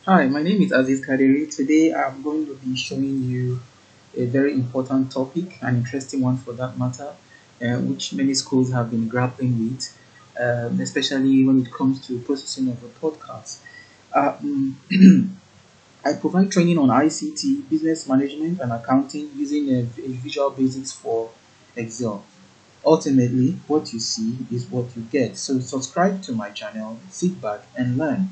Hi, my name is Aziz Kadiri. Today I'm going to be showing you a very important topic, an interesting one for that matter, which many schools have been grappling with, especially when it comes to processing of a podcast. Um, I provide training on ICT, business management, and accounting using a Visual Basics for Excel. Ultimately, what you see is what you get. So subscribe to my channel, sit back and learn.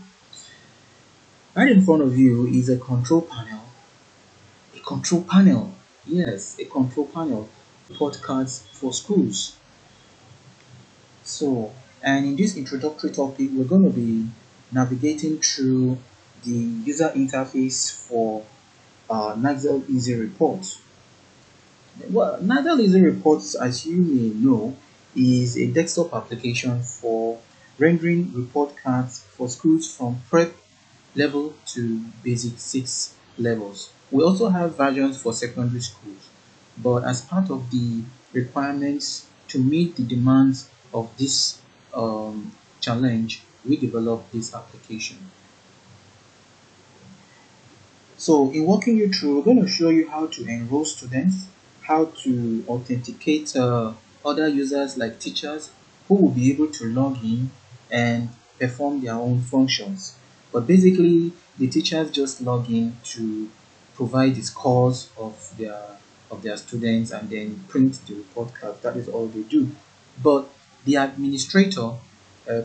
Right in front of you is a control panel. A control panel. Yes, a control panel. Podcasts for schools. So, and in this introductory topic, we're going to be navigating through the user interface for Naxcel Easy Reports. Well, Naxcel Easy Reports, as you may know, is a desktop application for rendering report cards for schools from prep level to basic 6 levels. We also have versions for secondary schools, but as part of the requirements to meet the demands of this challenge, we developed this application. So in walking you through, we're going to show you how to enroll students, how to authenticate other users like teachers who will be able to log in and perform their own functions. But basically, the teachers just log in to provide the scores of their students and then print the report card. That is all they do. But the administrator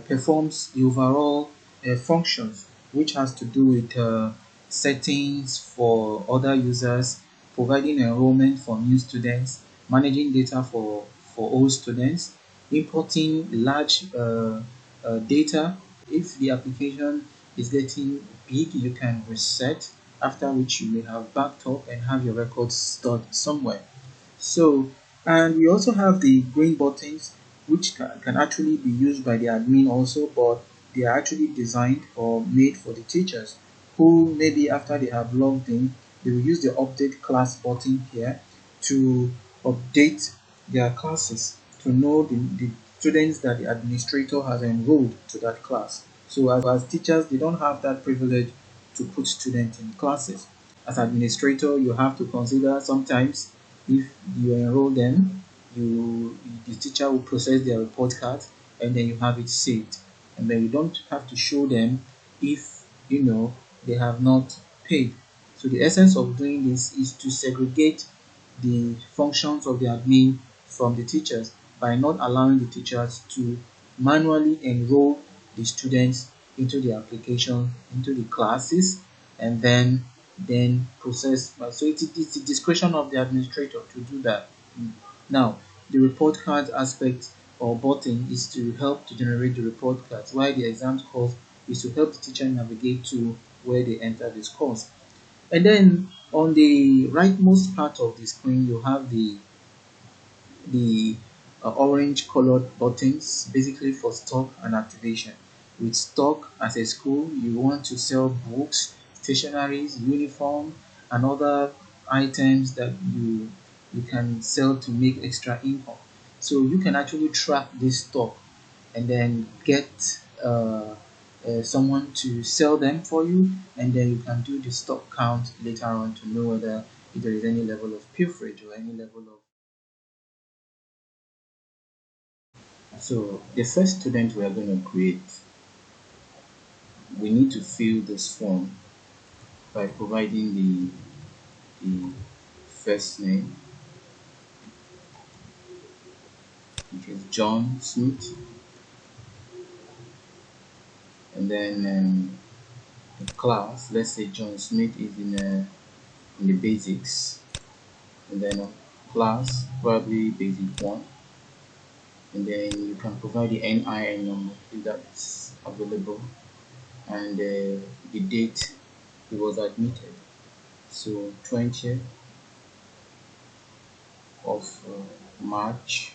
performs the overall functions, which has to do with settings for other users, providing enrollment for new students, managing data for old students, importing large data. If the application is getting big, you can reset, after which you may have backed up and have your records stored somewhere. So, and we also have the green buttons, which can actually be used by the admin also, but they are actually designed or made for the teachers who maybe after they have logged in, they will use the update class button here to update their classes to know the students that the administrator has enrolled to that class. So as teachers, they don't have that privilege to put students in classes. As administrator, you have to consider sometimes if you enroll them, the teacher will process their report card and then you have it saved. And then you don't have to show them if they have not paid. So the essence of doing this is to segregate the functions of the admin from the teachers by not allowing the teachers to manually enroll the students into the application, into the classes, and then process. So it is the discretion of the administrator to do that. Now, the report card aspect or button is to help to generate the report cards, while the exam scores is to help the teacher navigate to where they enter the scores. And then on the rightmost part of the screen, you have the orange colored buttons, basically for stock and activation. With stock, as a school, you want to sell books, stationaries, uniform, and other items that you can sell to make extra income. So you can actually track this stock and then get someone to sell them for you, and then you can do the stock count later on to know whether if there is any level of pilferage or any level of. So the first student we are going to create, we need to fill this form by providing the first name, which is John Smith, and then the class. Let's say John Smith is in the basics, and then class probably basic one, and then you can provide the NIN number if that's available, and the date he was admitted. So 20th of March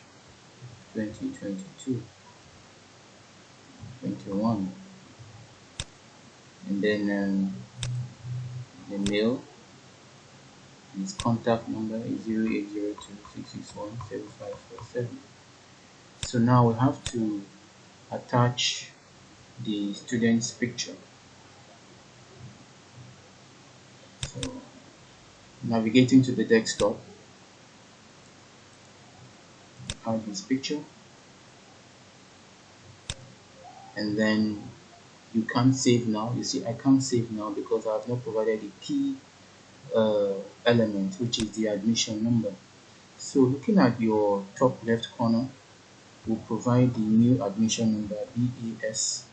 2022, 21, and then the mail, his contact number is 0802 So now we have to attach the student's picture. So navigating to the desktop, add this picture, and then you can't save now. You see, I can't save now because I have not provided the key element, which is the admission number. So looking at your top left corner, will provide the new admission number BESP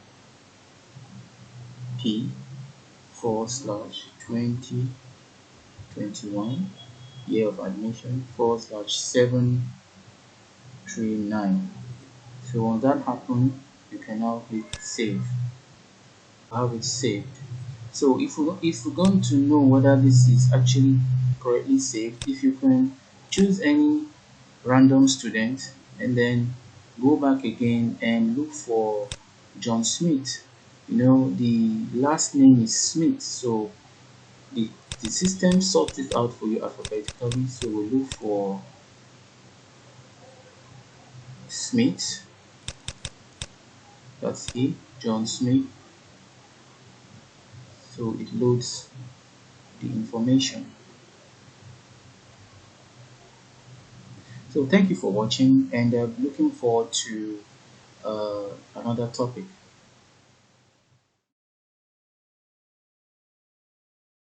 forward slash 2021 year of admission forward slash 739. So once that happens, you can now hit save. Have it saved. So if we're going to know whether this is actually correctly saved, if you can choose any random student and then go back again and look for John Smith. You know, the last name is Smith, so the, the system sorts it out for you alphabetically. So we look for Smith, that's he, John Smith. So it loads the information. So thank you for watching, and looking forward to another topic.